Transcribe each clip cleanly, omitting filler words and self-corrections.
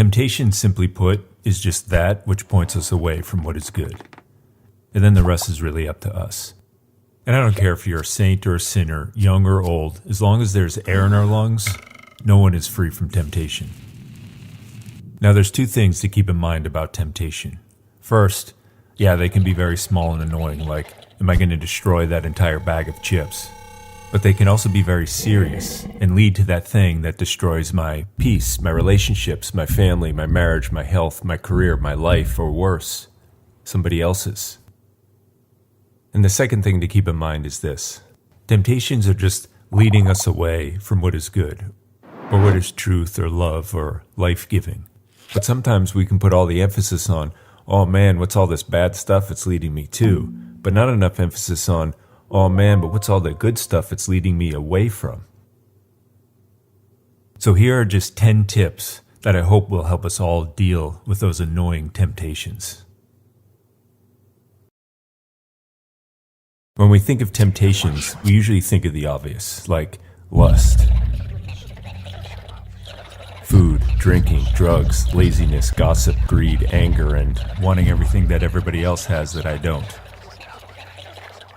Temptation, simply put, is just that which points us away from what is good. And then the rest is really up to us. And I don't care if you're a saint or a sinner, young or old, as long as there's air in our lungs, no one is free from temptation. Now there's two things to keep in mind about temptation. First, yeah, they can be very small and annoying, like, am I going to destroy that entire bag of chips? But they can also be very serious and lead to that thing that destroys my peace, my relationships, my family, my marriage, my health, my career, my life, or worse, somebody else's. And the second thing to keep in mind is this. Temptations are just leading us away from what is good, or what is truth or love or life-giving. But sometimes we can put all the emphasis on, oh man, what's all this bad stuff it's leading me to? But not enough emphasis on, oh man, but what's all the good stuff it's leading me away from? So here are just 10 tips that I hope will help us all deal with those annoying temptations. When we think of temptations, we usually think of the obvious, like lust, food, drinking, drugs, laziness, gossip, greed, anger, and wanting everything that everybody else has that I don't.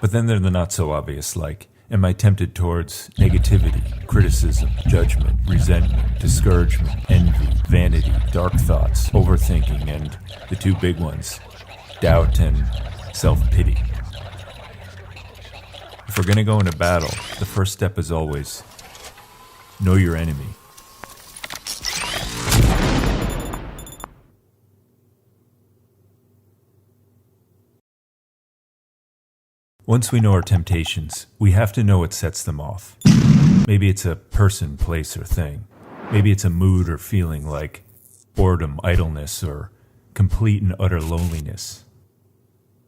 But then there are the not so obvious, like, am I tempted towards negativity, criticism, judgment, resentment, discouragement, envy, vanity, dark thoughts, overthinking, and the two big ones, doubt and self-pity. If we're going to go into battle, the first step is always, know your enemy. Once we know our temptations, we have to know what sets them off. Maybe it's a person, place, or thing. Maybe it's a mood or feeling like boredom, idleness, or complete and utter loneliness.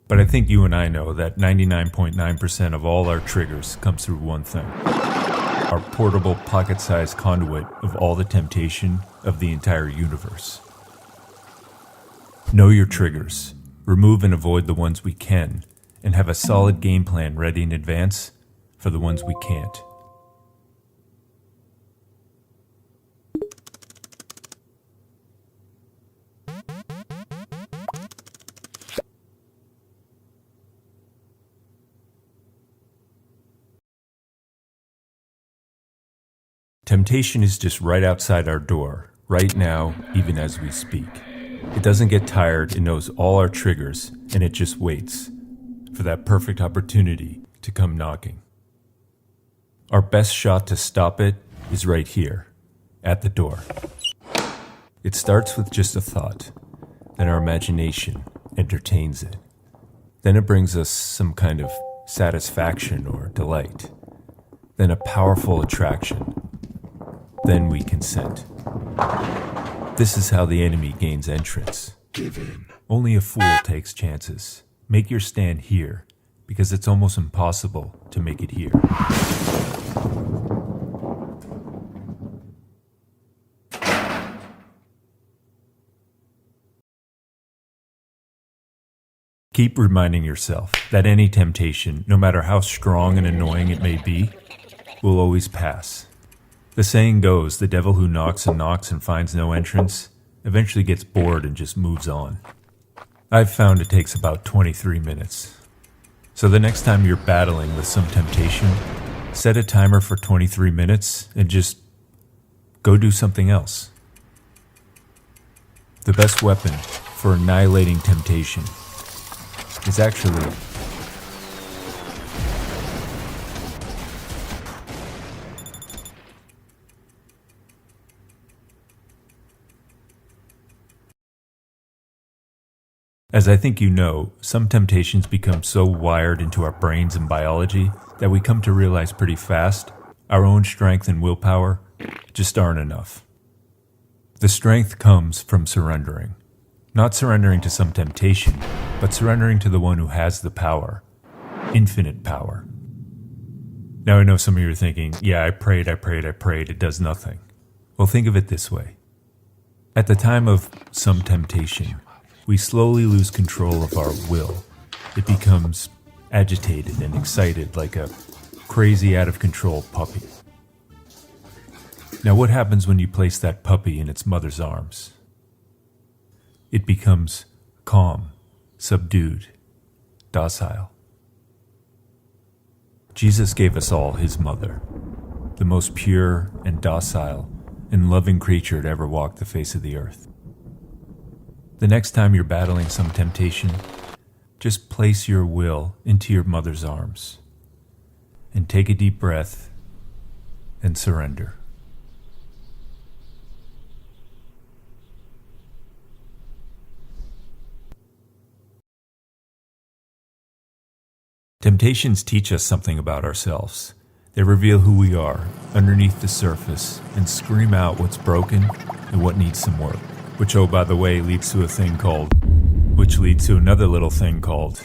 But I think you and I know that 99.9% of all our triggers comes through one thing. Our portable, pocket-sized conduit of all the temptation of the entire universe. Know your triggers. Remove and avoid the ones we can, and have a solid game plan ready in advance for the ones we can't. Temptation is just right outside our door, right now, even as we speak. It doesn't get tired, it knows all our triggers, and it just waits for that perfect opportunity to come knocking. Our best shot to stop it is right here, at the door. It starts with just a thought, then our imagination entertains it. Then it brings us some kind of satisfaction or delight. Then a powerful attraction. Then we consent. This is how the enemy gains entrance. Give in. Only a fool takes chances. Make your stand here, because it's almost impossible to make it here. Keep reminding yourself that any temptation, no matter how strong and annoying it may be, will always pass. The saying goes, the devil who knocks and finds no entrance eventually gets bored and just moves on. I've found it takes about 23 minutes. So the next time you're battling with some temptation, set a timer for 23 minutes and just go do something else. The best weapon for annihilating temptation is actually As I think you know, some temptations become so wired into our brains and biology that we come to realize pretty fast our own strength and willpower just aren't enough. The strength comes from surrendering. Not surrendering to some temptation, but surrendering to the one who has the power. Infinite power. Now I know some of you are thinking, yeah, I prayed, it does nothing. Well, think of it this way. At the time of some temptation, we slowly lose control of our will. It becomes agitated and excited like a crazy out of control puppy. Now what happens when you place that puppy in its mother's arms? it becomes calm, subdued, docile. Jesus gave us all his mother, the most pure and docile and loving creature to ever walk the face of the earth. The next time you're battling some temptation, just place your will into your mother's arms and take a deep breath and surrender. Temptations teach us something about ourselves. They reveal who we are underneath the surface and scream out what's broken and what needs some work. Which, oh, by the way, leads to which leads to another little thing called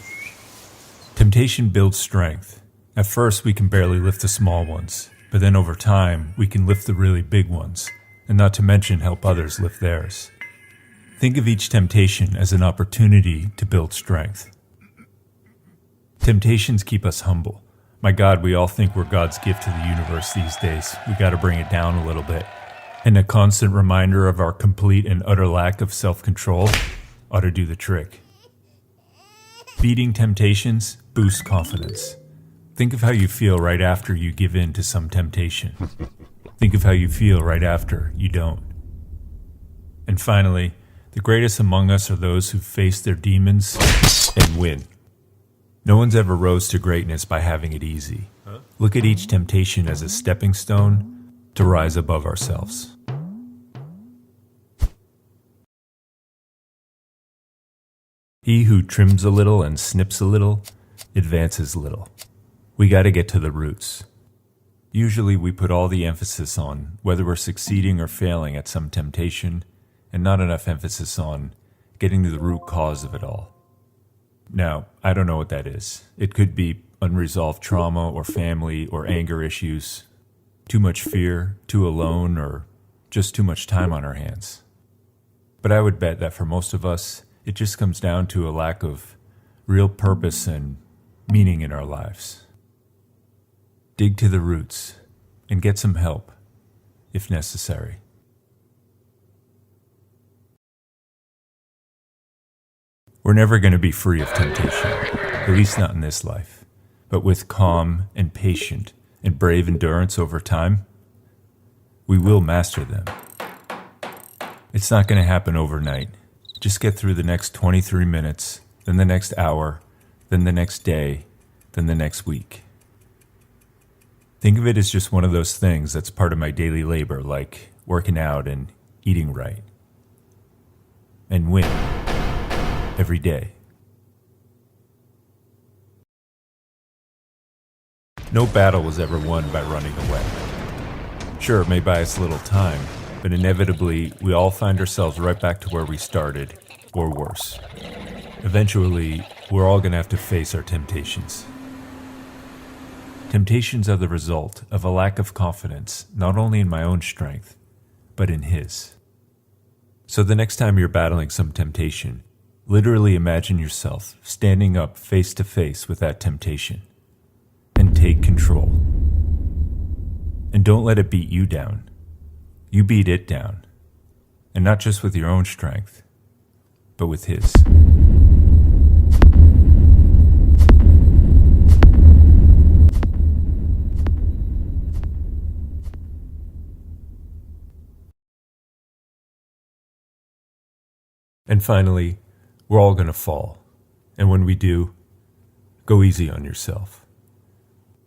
temptation builds strength. At first, we can barely lift the small ones, but then over time, we can lift the really big ones, and not to mention help others lift theirs. Think of each temptation as an opportunity to build strength. Temptations keep us humble. My God, we all think we're God's gift to the universe these days. We gotta bring it down a little bit. And a constant reminder of our complete and utter lack of self-control ought to do the trick. Beating temptations boosts confidence. Think of how you feel right after you give in to some temptation. Think of how you feel right after you don't. And finally, the greatest among us are those who face their demons and win. No one's ever rose to greatness by having it easy. Look at each temptation as a stepping stone to rise above ourselves. He who trims a little and snips a little advances little. We got to get to the roots. Usually we put all the emphasis on whether we're succeeding or failing at some temptation, and not enough emphasis on getting to the root cause of it all. Now, I don't know what that is. It could be unresolved trauma or family or anger issues, too much fear, too alone, or just too much time on our hands. But I would bet that for most of us, it just comes down to a lack of real purpose and meaning in our lives. Dig to the roots and get some help, if necessary. We're never going to be free of temptation, at least not in this life. But with calm and patient and brave endurance over time, we will master them. It's not going to happen overnight. Just get through the next 23 minutes, then the next hour, then the next day, then the next week. Think of it as just one of those things that's part of my daily labor, like working out and eating right. And win every day. No battle was ever won by running away. Sure, it may buy us a little time, but inevitably, we all find ourselves right back to where we started, or worse. Eventually, we're all going to have to face our temptations. Temptations are the result of a lack of confidence, not only in my own strength, but in His. So the next time you're battling some temptation, literally imagine yourself standing up face to face with that temptation, and take control. And don't let it beat you down. You beat it down. And not just with your own strength, but with His. And finally, we're all going to fall. And when we do, go easy on yourself.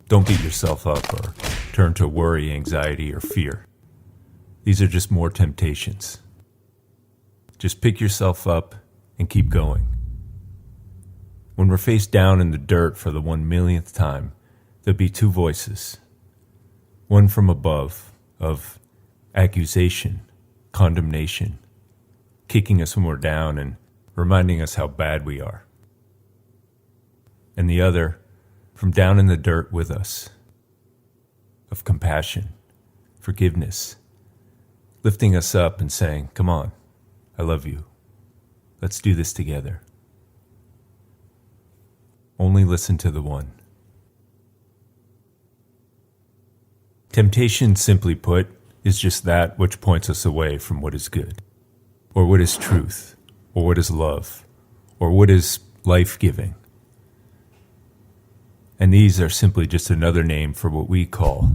Don't beat yourself up or turn to worry, anxiety, or fear. These are just more temptations. Just pick yourself up and keep going. When we're face down in the dirt for the 1,000,000th time, there'll be two voices. One from above, of accusation, condemnation, kicking us when we're down and reminding us how bad we are. And the other, from down in the dirt with us, of compassion, forgiveness, lifting us up and saying, "Come on, I love you. Let's do this together." Only listen to the one. Temptation, simply put, is just that which points us away from what is good, or what is truth, or what is love, or what is life-giving. And these are simply just another name for what we call